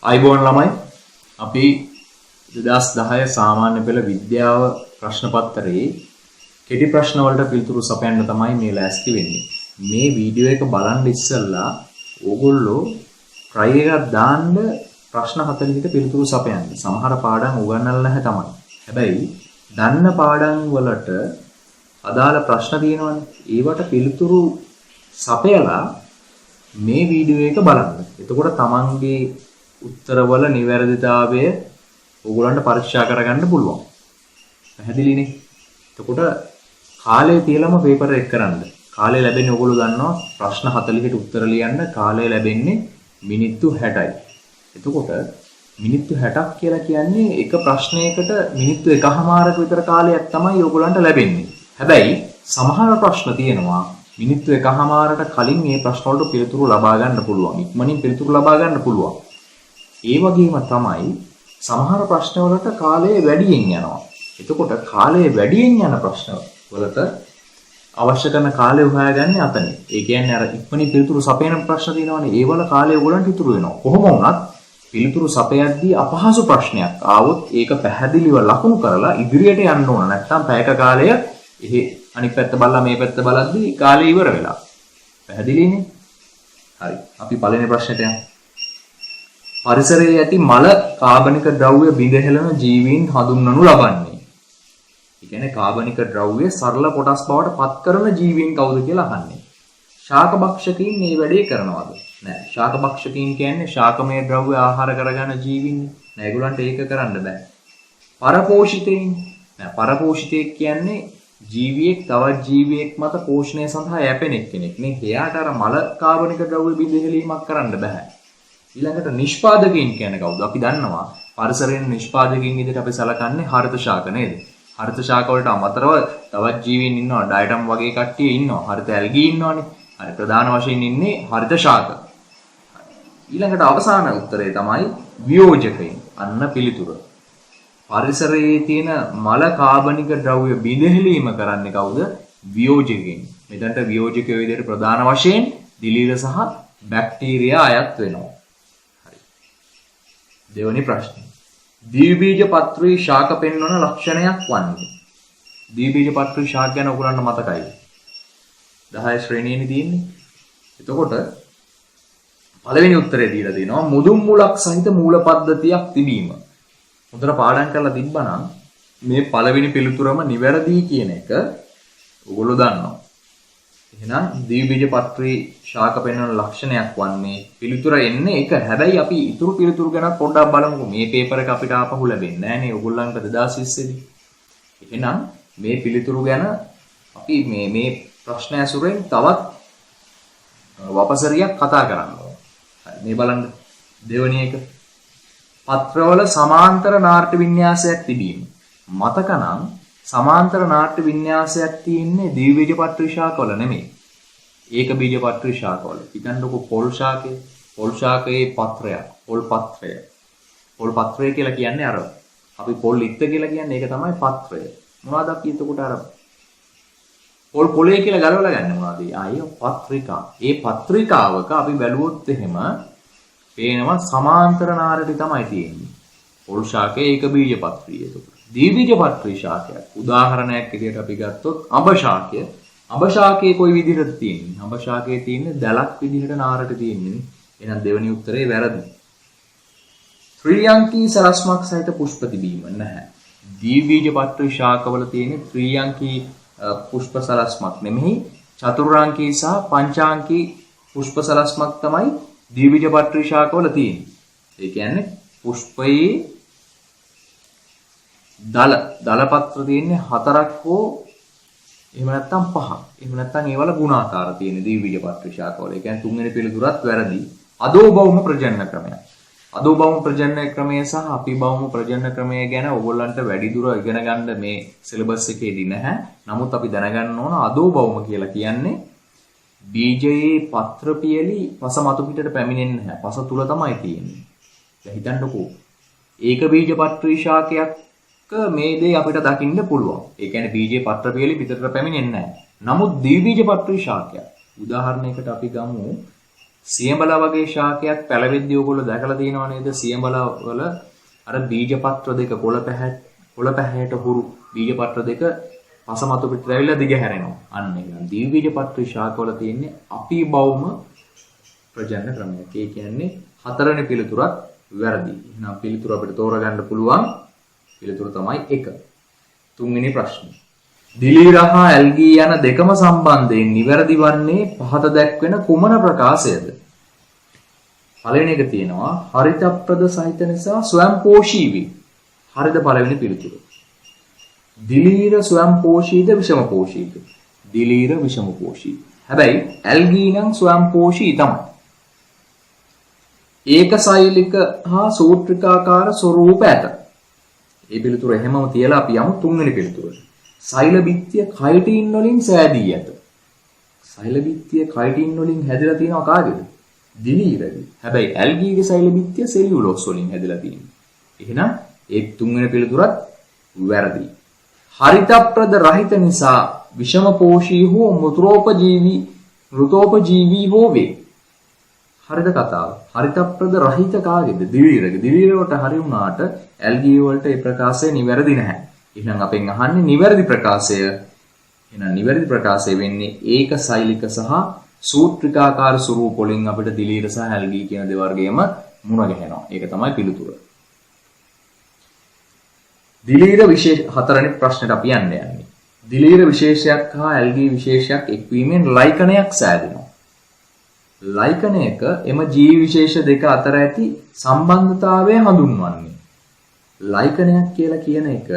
අයිබෝන් ළමයි අපි 2010 සාමාන්‍ය පෙළ විද්‍යාව ප්‍රශ්න පත්‍රයේ කෙටි ප්‍රශ්න වලට පිළිතුරු සපයන්න තමයි මේ ලෑස්ති වෙන්නේ. මේ වීඩියෝ එක බලන්න ඉස්සෙල්ලා ඕගොල්ලෝ try එකක් දාන්න ප්‍රශ්න 40කට පිළිතුරු සපයන්න. සමහර පාඩම් උගන්වලා නැහැ තමයි. හැබැයි දන්න පාඩම් වලට අදාළ ප්‍රශ්න තියෙනවනේ. ඒවට පිළිතුරු සපයලා මේ වීඩියෝ එක බලන්න. එතකොට තමන්ගේ උත්තරවල නිවැරදිතාවය ඕගොල්ලන්ට පරීක්ෂා කරගන්න පුළුවන්. පැහැදිලිනේ? එතකොට කාලය තියලම පේපර් එක කරන්න. කාලය ලැබෙන්නේ ඕගොල්ලෝ දන්නවා ප්‍රශ්න 40කට උත්තර ලියන්න කාලය ලැබෙන්නේ මිනිත්තු 60යි. එතකොට මිනිත්තු 60ක් කියලා කියන්නේ එක ප්‍රශ්නයකට මිනිත්තු 1කමාරක විතර කාලයක් තමයි ඕගොල්ලන්ට ලැබෙන්නේ. හැබැයි සමහර ප්‍රශ්න තියෙනවා මිනිත්තු 1කමාරට කලින් මේ ප්‍රශ්න වලට පිළිතුරු ලබා ගන්න පුළුවන්. ඉක්මනින් පිළිතුරු ලබා ගන්න පුළුවන්. ඒ වගේම තමයි සමහර ප්‍රශ්න වලට කාලය වැඩියෙන් යනවා. එතකොට කාලය වැඩියෙන් යන ප්‍රශ්න වලට අවශ්‍ය කරන කාලය හොයාගන්නේ අතනේ. ඒ කියන්නේ අර ඉක්මනින් පිළිතුරු සපයන ප්‍රශ්න තියෙනවානේ. ඒ වල කාලය ඕගොල්ලන්ට ඉතුරු වෙනවා. කොහොම වුණත් පිළිතුරු සපයද්දී අපහසු ප්‍රශ්නයක් ආවොත් ඒක පැහැදිලිව ලකුණු කරලා ඉදිරියට යන්න ඕන. නැත්නම් පැයක කාලය එහෙ අනිත් පැත්ත බලලා මේ පැත්ත බලද්දී කාලය ඉවර වෙලා. පැහැදිලිනේ? හරි. අපි පළවෙනි ප්‍රශ්නෙට යමු. පරිසරයේ ඇති මල කාබනික ද්‍රව්‍ය බිඳ හෙළන ජීවීන් හඳුන්වනු ලබන්නේ. ඒ කියන්නේ කාබනික ද්‍රව්‍ය සරල කොටස් බවට පත් කරන ජීවීන් කවුද කියලා අහන්නේ. ශාකභක්ෂකයින් මේ වැඩේ කරනවද? නෑ. ශාකභක්ෂකයින් කියන්නේ ශාකමය ද්‍රව්‍ය ආහාර කරගන්න ජීවීන්. නෑ ඒගොල්ලන්ට ඒක කරන්න බෑ. පරපෝෂිතයින්. නෑ පරපෝෂිතයෙක් කියන්නේ ජීවියෙක් තවත් ජීවියෙක් මත පෝෂණය සඳහා යැපෙන කෙනෙක්. නේ එයාට අර මල කාබනික ද්‍රව්‍ය බිඳ හෙළීමක් කරන්න බෑ. ඊළඟට නිෂ්පාදකයින් කියන්නේ කවුද? අපි දන්නවා පරිසරයෙන් නිෂ්පාදකයින් විදිහට අපි සලකන්නේ හරිත ශාක නේද? හරිත ශාක වලට අමතරව තවත් ජීවීන් ඉන්නවා. ඩයටම් වගේ කට්ටිය ඉන්නවා. හරිත ඇල්ගී ඉන්නවනේ. හරි ප්‍රධාන වශයෙන් ඉන්නේ හරිත ශාක. ඊළඟට අවසාන උත්තරය තමයි වියෝජකයින්. අන්න පිළිතුර. පරිසරයේ තියෙන මල කාබනික ද්‍රව්‍ය බිඳහෙලීම කරන්නේ කවුද? වියෝජකයින්. මෙතනට වියෝජකයෝ විදිහට ප්‍රධාන වශයෙන් දිලීර සහ බැක්ටීරියා අයත් වෙනවා. දෙවැනි ප්‍රශ්නය. ද්විබීජපත්‍රී ශාක පෙන්වන ලක්ෂණයක් වන්නේ. ද්විබීජපත්‍රී ශාක ගැන ඔයගොල්ලන්ට මතකයි. 10 ශ්‍රේණියේදී තියෙන්නේ. එතකොට පළවෙනි උත්තරේ දීලා තියෙනවා මුදුන් මුලක් සහිත මූල පද්ධතියක් තිබීම. හොඳට පාඩම් කරලා තිබ්බනම් මේ පළවෙනි පිළිතුරම නිවැරදි කියන එක ඔයගොල්ලෝ දන්නවා. එහෙනම් ද්විබීජපත්‍රී ශාක පෙන්වන ලක්ෂණයක් වන්නේ පිළිතුර එන්නේ එක. හැබැයි අපි ඊතුරු පිළිතුරු ගැන පොඩ්ඩක් බලමුකෝ. මේ පේපර් එක අපිට ආපහු ලැබෙන්නේ නැහැ නේ ඔයගොල්ලන්ට 2020 දී. එහෙනම් මේ පිළිතුරු ගැන අපි මේ ප්‍රශ්න ඇසුරෙන් තවත් වපසරියක් කතා කරන්න ඕනේ. හරි මේ බලන්න දෙවෙනි එක. පත්‍රවල සමාන්තර නාට්‍ය වින්‍යාසයක් තිබීම. මතකනම් සමාන්තර නාට්‍ය වින්‍යාසයක් තියෙන්නේ ද්විබීජපත්‍රී ශාකවල නෙමෙයි. ඒක බීජපත්‍රී ශාකවල. හිතන්නකො පොල් ශාකය. පොල් ශාකයේ පත්‍රයක්. පොල් පත්‍රය. පොල් පත්‍රය කියලා කියන්නේ අර අපි පොල් ඉත්ත කියලා කියන්නේ ඒක තමයි පත්‍රය. මොනවද අපි එතකොට අර පොල් පොලේ කියලා ගලවලා ගන්න මොනවද? ආයේ පත්‍රිකා. ඒ පත්‍රිකාවක අපි බැලුවොත් එහෙම පේනවා සමාන්තර නාරටි තමයි තියෙන්නේ. පොල් ශාකයේ ඒක බීජපත්‍රී. එතකොට ද්විබීජපත්‍රී ශාකයක්. උදාහරණයක් විදිහට අපි ගත්තොත් අඹ ශාකය. අඹ ශාකයේ කොයි විදිහටද තියෙන්නේ? අඹ ශාකයේ තියෙන්නේ දැලක් විදිහට නාරට තියෙන්නේ. එහෙනම් දෙවෙනි උත්තරේ වැරදි. ත්‍රිඅංකී සරස්මක් සහිත පුෂ්ප තිබීම නැහැ. ද්විබීජපත්‍රී ශාකවල තියෙන්නේ ත්‍රිඅංකී පුෂ්ප සරස්මක් නෙමෙයි චතුරාංකී සහ පංචාංකී පුෂ්ප සරස්මක් තමයි ද්විබීජපත්‍රී ශාකවල තියෙන්නේ. ඒ කියන්නේ පුෂ්පයේ දලපත්‍ර තියෙන්නේ 4ක් හෝ එහෙම නැත්නම් 5ක්. එහෙම නැත්නම් ඒවල ගුණාකාර තියෙන ද්විබීජපත්‍රී ශාකවල. ඒ කියන්නේ තුන්වෙනි පිළිතුරත් වැරදි. අදෝභෞම ප්‍රජනන ක්‍රමය. අදෝභෞම ප්‍රජනන ක්‍රමය සහ අපිභෞම ප්‍රජනන ක්‍රමය ගැන ඕගොල්ලන්ට වැඩි දුර ඉගෙන ගන්න මේ සිලබස් එකේදී නැහැ. නමුත් අපි දැනගන්න ඕන අදෝභෞම කියලා කියන්නේ බීජයේ පත්‍ර පියලි පස මතු පිටට පැමිණෙන්නේ නැහැ. පස තුල තමයි තියෙන්නේ. දැන් හිතන්නකෝ. ඒක බීජපත්‍රී ශාකයක් මේ දේ අපිට දකින්න පුළුවන්. ඒ කියන්නේ බීජයේ පත්‍ර පියලි පිටට පැමිණෙන්නේ නැහැ. නමුත් ද්විබීජපත්‍රී ශාකයක්. උදාහරණයකට අපි ගමු සියඹලා වගේ ශාකයක් පැලවෙද්දී ඔයගොල්ලෝ දැකලා තියෙනව නේද? සියඹලා වල අර බීජපත්‍ර දෙක කොළ පැහැයට හුරු බීජපත්‍ර දෙක පසමතු පිටට ඇවිල්ලා දිග හැරෙනවා. අන්න ඒක. දීර්ඝබීජපත්‍ර ශාකවල තියෙන්නේ අපිබෞම ප්‍රජනන ක්‍රමයක්. ඒ කියන්නේ හතරවෙනි පිළිතුරත් වැරදි. එහෙනම් පිළිතුර අපිට තෝරගන්න පුළුවන් පිළිතුර තමයි 1. තුන්වෙනි ප්‍රශ්නේ. දිලීර හා ඇල්ගී යන දෙකම සම්බන්ධයෙන් නිවැරදි වන්නේ පහත දැක්වෙන කුමන ප්‍රකාශයද? පළවෙනි එක තියෙනවා හරිතප්‍රද සහිත නිසා ස්වයංපෝෂී වේ. හරිද පළවෙනි පිළිතුර. දිලීර ස්වයංපෝෂීද විෂමපෝෂීද? දිලීර විෂමපෝෂී. හැබැයි ඇල්ගී නම් ස්වයංපෝෂී තමයි. ඒකසෛලික හා සූත්‍රිකාකාර ස්වරූප ඇත. මේ පිළිතුර එහෙමම තියලා අපි යමු තුන්වෙනි පිළිතුරට. සෛල බිත්තිය කයිටින් වලින් සෑදී ඇත. සෛල බිත්තිය කයිටින් වලින් හැදලා තියෙනවා කාගේද? දිලීරගේ. හැබැයි ඇල්ගීගේ සෛල බිත්තිය සෙලියුලෝස් වලින් හැදලා තියෙනවා. එහෙනම් ඒ තුන්වෙනි පිළිතුරත් වැරදි. හරිතප්‍රද රහිත නිසා විෂමපෝෂී හෝ මෘතෝපජීවී හෝ වේ. හරිද කතාව? හරිතප්‍රද රහිත කාගේද? දිලීරගේ. දිලීරවට හරි වුණාට ඇල්ගී වලට ඒ ප්‍රකාශය නිවැරදි නැහැ. එහෙනම් අපෙන් අහන්නේ නිවැරදි ප්‍රකාශය. එහෙනම් නිවැරදි ප්‍රකාශය වෙන්නේ ඒකසෛලික සහ සූත්‍රිකාකාර ස්වරූප වලින් අපිට දිලීර සහ ඇල්ගී කියන දෙවර්ගයම මුණ ගැහෙනවා. ඒක තමයි පිළිතුර. දිලීර විශේෂ හතරවෙනි ප්‍රශ්නෙට අපි යන්නේ. දිලීර විශේෂයක් හා ඇල්ගී විශේෂයක් එක්වීමෙන් ලයිකනයක් සෑදෙනවා. ලයිකනයක එම ජීවි විශේෂ දෙක අතර ඇති සම්බන්ධතාවය හඳුන්වන්නේ. ලයිකනයක් කියලා කියන එක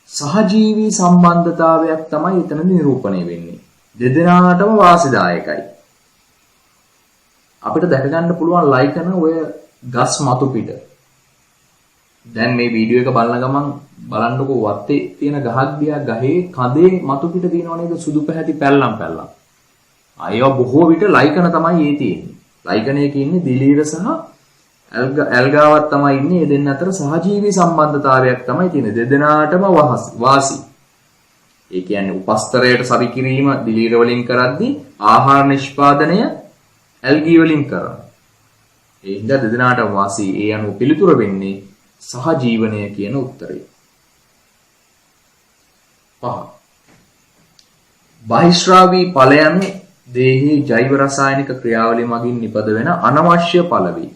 සහජීවී සම්බන්ධතාවයක් තමයි එතන නිරූපණය වෙන්නේ. දෙදෙනාටම වාසිදායකයි. අපිට දැක ගන්න පුළුවන් ලයිකන ඔය ගස් මතු පිට. දැන් මේ වීඩියෝ එක බලන ගමන් බලන්නකෝ වත්තේ තියෙන ගහක් දිහා ගහේ කඳේ මතු පිට තියෙනව නේද සුදු පැහැති පැල්ලම්. ඒවා බොහෝ විට ලයිකන තමයි ඒ තියෙන්නේ. ලයිකනයක ඉන්නේ දිලීර සහ ඇල්ගාවක් තමයි ඉන්නේ. මේ දෙන්න අතර සහජීවී සම්බන්ධතාවයක් තමයි තියෙන්නේ. දෙදෙනාටම වාසි. ඒ කියන්නේ උපස්තරයට සවි කිරීම දිලීර වලින් කරද්දී ආහාර නිෂ්පාදනය ඇල්ගී වලින් කරනවා. ඒ හින්දා දෙදෙනාටම වාසි. ඒ අනුව පිළිතුර වෙන්නේ සහජීවනය කියන උත්තරේ. 5. බහිශ්‍රාවී ඵල යනු දේහයේ ජෛව රසායනික ක්‍රියාවලිය මගින් නිපද වෙන අනවශ්‍ය ඵල වේ.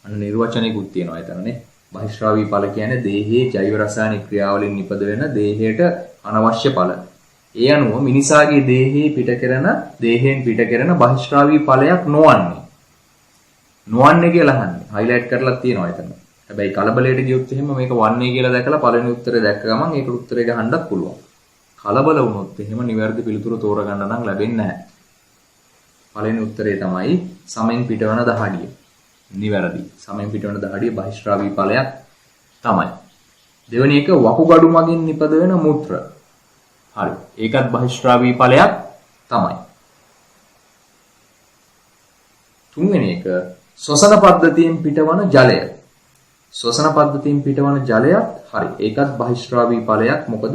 අන්න නිර්වචනයකුත් තියෙනවා එතනනේ. බහිශ්‍රාවී ඵල කියන්නේ දේහයේ ජෛව රසායනික ක්‍රියාවලින් නිපද වෙන දේහයට අනවශ්‍ය ඵල. ඒ අනුව මිනිසාගේ දේහයෙන් පිට කරන බහිශ්‍රාවී ඵලයක් නොවන්නේ කියලා අහන්නේ. හයිලයිට් කරලා තියෙනවා එතන. හැබැයි කලබලයට ගියොත් එහෙම මේක වන්නේ කියලා දැකලා පළවෙනි උත්තරේ දැක්ක ගමන් ඒකට උත්තරේ ගහන්නත් පුළුවන්. කලබල වුණොත් එහෙම නිවැරදි පිළිතුර තෝරගන්න නම් ලැබෙන්නේ නැහැ. පළවෙනි උත්තරේ තමයි සමෙන් පිටවන දහඩිය. නිවැරදි. සමෙන් පිටවන දහඩිය බහිශ්‍රාවී ඵලයක් තමයි. දෙවෙනි එක වකුගඩු මගින් නිපද වෙන මූත්‍ර. හරි. ඒකත් බහිශ්‍රාවී ඵලයක් තමයි. තුන්වෙනි එක ශ්වසන පද්ධතියෙන් පිටවන ජලය. ශ්වසන පද්ධතියෙන් පිටවන ජලයත් හරි. ඒකත් බහිශ්‍රාවී ඵලයක්. මොකද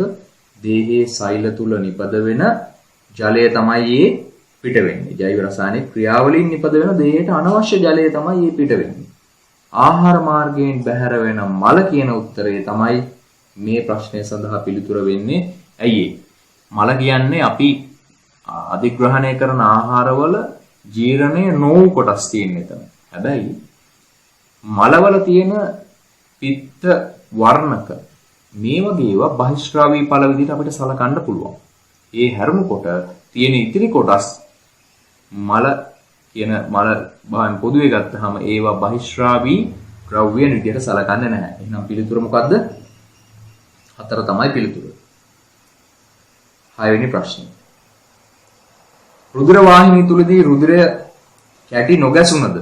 දේහයේ සෛල තුල නිපද වෙන ජලය තමයි ඒ පිට වෙන්නේ. ජෛව රසායනික ක්‍රියාවලින් නිපද වෙන දේහයට අනවශ්‍ය ජලය තමයි ඒ පිට වෙන්නේ. ආහාර මාර්ගයෙන් බැහැර වෙන මල කියන උත්තරේ තමයි මේ ප්‍රශ්නය සඳහා පිළිතුර වෙන්නේ. ඇයි මල කියන්නේ අපි අධිග්‍රහණය කරන ආහාරවල ජීර්ණය නොවු කොටස් තියෙන එතන. හැබැයි මලවල තියෙන පිත්ත වර්ණක මේ වගේ ඒවා බහිශ්‍රාවී ඵල විදිහට අපිට සලකන්න පුළුවන්. ඒ හැරුණකොට තියෙන ඉතිරි කොටස් මල බාහිර පොදුවේ ගත්තාම ඒවා බහිශ්‍රාවී ද්‍රව්‍යන විදිහට සලකන්නේ නැහැ. එහෙනම් පිළිතුර මොකද්ද? 4 තමයි පිළිතුර. 6 වෙනි ප්‍රශ්නේ. රුධිර වාහිනිය තුලදී රුධිරය කැටි නොගැසුණද?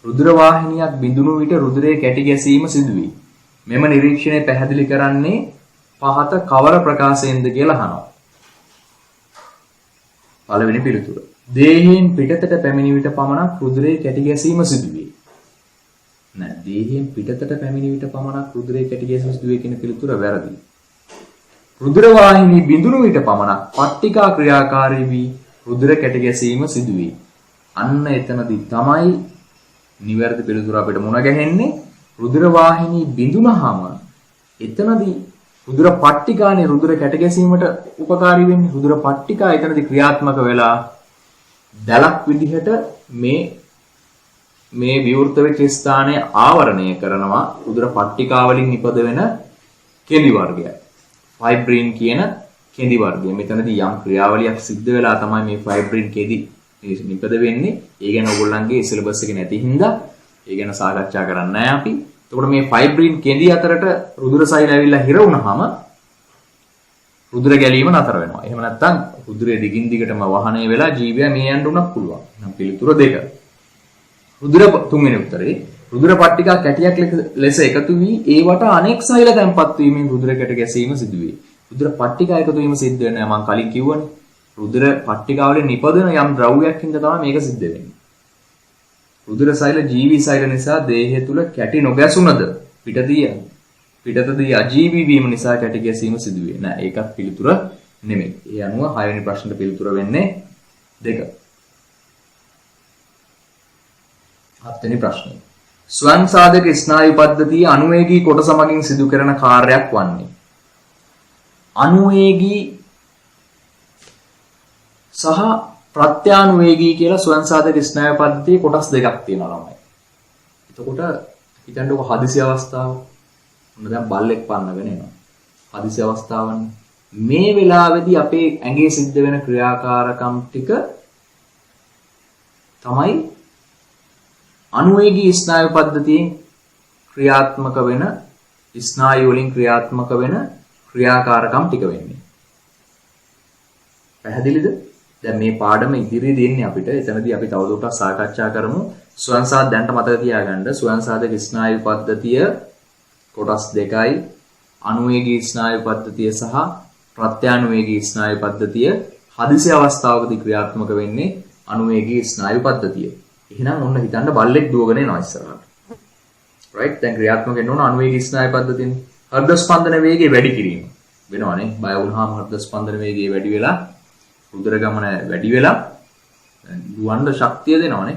රුධිර වාහිනියක් බිඳුණු විට රුධිරයේ කැටි ගැසීම සිදුවේ. මෙම නිරීක්ෂණය පැහැදිලි කරන්නේ පහත කවර ප්‍රකාශයෙන්ද කියලා අහනවා. පළවෙනි පිළිතුර. දේහයෙන් පිටතට පැමිණි විට පමණක් රුධිරයේ කැටි ගැසීම සිදුවේ. නෑ, දේහයෙන් පිටතට පැමිණි විට පමණක් රුධිරයේ කැටි ගැසීම සිදුවේ කියන පිළිතුර වැරදි. රුධිර වාහිනිය බිඳුණු විට පමණක් පට්ටිකා ක්‍රියාකාරී වී රුධිර කැටි ගැසීම සිදුවේ. අන්න එතනදී තමයි නිවැරදි පිළිතුර අපිට මුණ ගැහෙන්නේ. රුධිර වාහිනී බිඳුනහම එතනදී රුධිර පට්ටිකානේ රුධිර කැට ගැසීමට උපකාරී වෙන්නේ. රුධිර පට්ටිකා එතනදී ක්‍රියාත්මක වෙලා දැලක් විදිහට මේ විවෘත වෙච්ච ස්ථානය ආවරණය කරනවා රුධිර පට්ටිකා වලින් නිපද වෙන කෙඳි වර්ගය. ෆයිබ්‍රින් කියන කෙඳි වර්ගය. මෙතනදී යම් ක්‍රියාවලියක් සිද්ධ වෙලා තමයි මේ ෆයිබ්‍රින් කෙඳි නිපද වෙන්නේ. ඒ ගැන ඔයගොල්ලන්ගේ සිලබස් එකේ නැති හින්දා ඒ ගැන සාකච්ඡා කරන්නේ නැහැ අපි. එතකොට මේ ෆයිබ්‍රින් කෙඳි අතරට රුධිර සෛල ඇවිල්ලා හිර වුණාම රුධිර ගැලීම නතර වෙනවා. එහෙම නැත්නම් රුධිරය දිගින් දිගටම වහනය වෙලා ජීවියා මේ යන්න උනක් පුළුවන්. එහෙනම් පිළිතුර 2. රුධිර තුන්වෙනි උත්තරේ රුධිර පට්ටිකා කැටියක් ලෙස එකතු වී ඒවට අනෙක් සෛල තැන්පත් වීමෙන් රුධිර කැට ගැසීම සිදුවේ. රුධිර පට්ටිකා එකතු වීම සිද්ධ වෙන්නේ මම කලින් කිව්වනේ. රුධිර පට්ටිකාවලින් නිපදවන යම් ද්‍රව්‍යයක් හින්දා තමයි මේක සිද්ධ වෙන්නේ. රුධිර සෛල ජීවී සෛල නිසා දේහය තුල කැටි නොගැසුණද පිටතදී අජීවී වීම නිසා කැටි ගැසීම සිදුවේ. නෑ ඒකත් පිළිතුර නෙමෙයි. ඒ අනුව 6 වෙනි ප්‍රශ්නෙට පිළිතුර වෙන්නේ 2. 7 වෙනි ප්‍රශ්නය. ස්වයං සාධක ස්නායු පද්ධතිය අනුවේගී කොටස මගින් සිදු කරන කාර්යයක් වන්නේ. අනුවේගී සහ ප්‍රත්‍යානුවේගී කියලා ස්වයං සාධක ස්නායු පද්ධතියේ කොටස් දෙකක් තියෙනවා ළමයි. එතකොට හිතන්නකො හදිසි අවස්ථාව. මොන දැන් බල්ලෙක් පන්නගෙන එනවා. හදිසි අවස්ථාවන්නේ. මේ වෙලාවේදී අපේ ඇඟේ සිද්ධ වෙන ක්‍රියාකාරකම් ටික තමයි අනුවේගී ස්නායු පද්ධතියෙන් ක්‍රියාත්මක වෙන ස්නායු වලින් ක්‍රියාත්මක වෙන ක්‍රියාකාරකම් ටික වෙන්නේ. පැහැදිලිද? දැන් මේ පාඩම ඉදිරියේ දෙන්නේ අපිට. එතනදී අපි තවදුරටත් සාකච්ඡා කරමු. ස්වයං සාධක දැන්ට මතක තියාගන්න. ස්වයං සාධක ස්නායු පද්ධතිය කොටස් දෙකයි. අනුවේගී ස්නායු පද්ධතිය සහ ප්‍රත්‍යානුවේගී ස්නායු පද්ධතිය. හදිසි අවස්ථාවකදී ක්‍රියාත්මක වෙන්නේ අනුවේගී ස්නායු පද්ධතිය. එහෙනම් ඔන්න හිතන්න බල්ලෙක් දුවගෙන එනවා ඉස්සරහට. right? දැන් ක්‍රියාත්මක වෙන්න ඕන අනුවේගී ස්නායු පද්ධතියනේ. හෘද ස්පන්දන වේගය වැඩි කිරීම වෙනවනේ. බය වුණාම හෘද ස්පන්දන වේගය වැඩි වෙලා රුධිර ගමන වැඩි වෙලා දුවන්න ශක්තිය දෙනවනේ.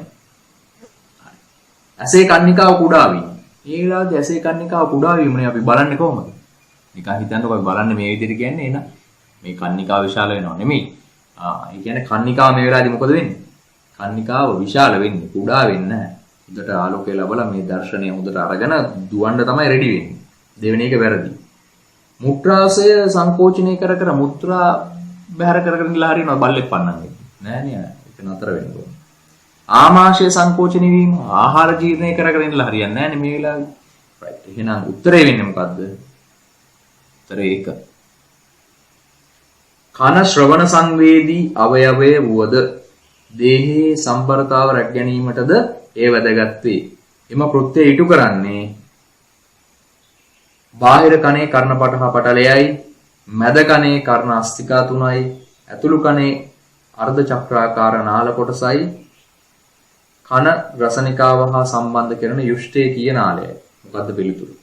ඇසේ කන්නිකාව කුඩා වීම. මේ වෙලාවේදී ඇසේ කන්නිකාව කුඩා වීමනේ අපි බලන්නේ කොහොමද? නිකන් හිතන්නකෝ අපි බලන්නේ මේ විදිහට කියන්නේ එන මේ කන්නිකාව විශාල වෙනව නෙමෙයි. ඒ කියන්නේ කන්නිකාව මේ වෙලාවේදී මොකද වෙන්නේ? කන්නිකාව විශාල වෙන්නේ කුඩා වෙන්නේ නැහැ. හොඳට ආලෝකය ලැබලා මේ දර්ශනය හොඳට අරගෙන දුවන්න තමයි රෙඩි වෙන්නේ. දෙවෙනි එක වැරදි. මුත්‍රාශය සංකෝචනය කර මුත්‍රා බහැර කරගෙන ඉඳලා හරියනවා බල්ලෙක් පන්නන්නේ. නෑ නෑ ඒක නතර වෙන්න ඕන. ආමාශය සංකෝචනය වීම ආහාර ජීර්ණය කරගෙන ඉඳලා හරියන්නේ නෑනේ මේ වෙලාවේ. right. එහෙනම් උත්තරේ වෙන්නේ මොකද්ද? උත්තරේ 1. කන ශ්‍රවණ සංවේදී අවයවය වුවද දේහයේ සම්පර්තාව රැක ගැනීමටද ඒ වැදගත් වේ. එම කෘත්‍ය ඉටු කරන්නේ බාහිර කනේ කර්ණපට හා පටලයයි, මැද කනේ කර්ණ අස්තිකා 3යි, ඇතුළු කනේ අර්ධ චක්‍රාකාර නාල කොටසයි, කන රසනිකාව හා සම්බන්ධ කරන යුෂ්ඨේකීය නාලයයි. මොකද්ද පිළිතුරු?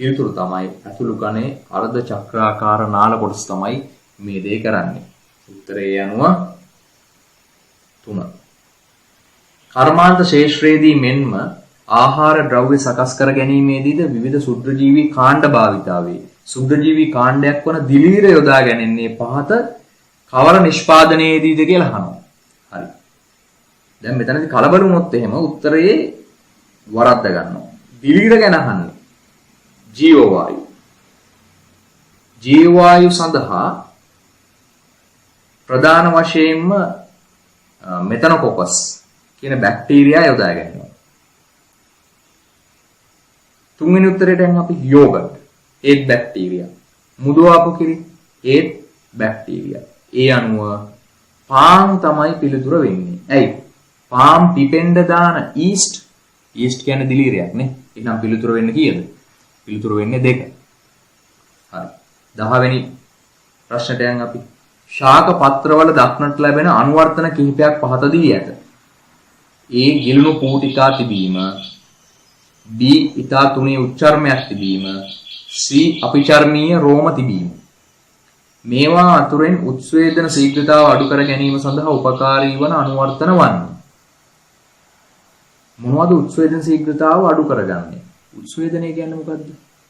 පිළිතුරු තමයි ඇතුළු කනේ අර්ධ චක්‍රාකාර නාල කොටස තමයි මේ දේ කරන්නේ. උත්තරේ යනුව 3. කර්මාන්ත ශේෂ්ත්‍රයේදී මෙන්ම ආහාර ද්‍රව්‍ය සකස් කර ගැනීමේදීද විවිධ සුද්ධජීවී කාණ්ඩ භාවිතා වේ. සුද්ධජීවී කාණ්ඩයක් වන දිලීර යොදා ගැනීමේ පහත කවර නිෂ්පාදනයේදීද කියලා අහනවා. හරි. දැන් මෙතනදී කලබල වුණොත් එහෙම උත්තරේ වරද්ද ගන්නවා. දිලීර ගැන අහන්නේ. ජීව වායු. ජීව වායු සඳහා ප්‍රධාන වශයෙන්ම මෙතනොකොකස් කියන බැක්ටීරියා යොදා ගන්නවා. තුන්වෙනි උත්තරේට යන්න අපි යෝගට් ඒත් බැක්ටීරියා. මුදු ආපු කිරි ඒත් බැක්ටීරියා. ඒ අනුව පාන් තමයි පිළිතුර වෙන්නේ. ඇයි? පාන් පිපෙන්න දාන ඊස්ට් කියන්නේ දිලීරයක් නේ. එහෙනම් පිළිතුර වෙන්නේ කීයද? පිළිතුර වෙන්නේ 2. හරි. 10 වෙනි ප්‍රශ්නට යන්න අපි. ශාක පත්‍රවල දක්නට ලැබෙන අනුවර්තන කිහිපයක් පහත දී ඇත. A. ගිලුණු පූටිකා තිබීම, B. ඉතා තුනී උච්චර්මයක් තිබීම, C. අපිචර්මීය රෝම තිබීම. මේවා අතුරෙන් උත්ස්වේදන ශීඝ්‍රතාව අඩු කර ගැනීම සඳහා උපකාරී වන අනුවර්තන වන්නේ. මොනවද උත්සේදන ශීඝ්‍රතාව අඩු කරගන්නේ? උත්සේදනය කියන්නේ මොකද්ද?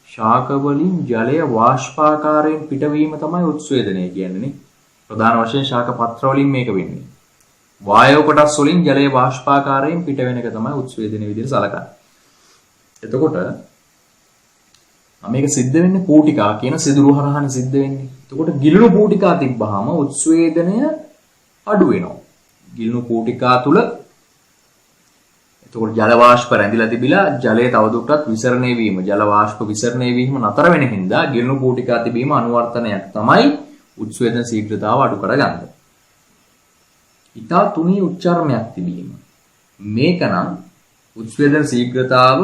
ශාක වලින් ජලය වාෂ්පාකාරයෙන් පිටවීම තමයි උත්සේදනය කියන්නේ නේ. ප්‍රධාන වශයෙන් ශාක පත්‍ර වලින් මේක වෙන්නේ. වායව කොටස් වලින් ජලය වාෂ්පාකාරයෙන් පිට වෙන එක තමයි උත්සේදනයේ විදිහට සලකන්නේ. එතකොට මේක සිද්ධ වෙන්නේ පූටිකා කියන සිදුරු හරහානේ සිද්ධ වෙන්නේ. එතකොට ගිලුණු පූටිකා තිබ්බහම උත්සේදනය අඩු වෙනවා. ගිලුණු පූටිකා තුල එතකොට ජල වාෂ්ප රැඳිලා තිබිලා ජලය තවදුරටත් විසරණය වීම, ජල වාෂ්ප විසරණය වීම නතර වෙන හින්දා ගිලුණු පූටිකා තිබීම අනුවර්තනයක් තමයි උත්සේදන ශීඝ්‍රතාව අඩු කරගන්නේ. ඉතා තුනී උච්චාරණයක් තිබීම. මේකනම් උත්සේදන ශීඝ්‍රතාව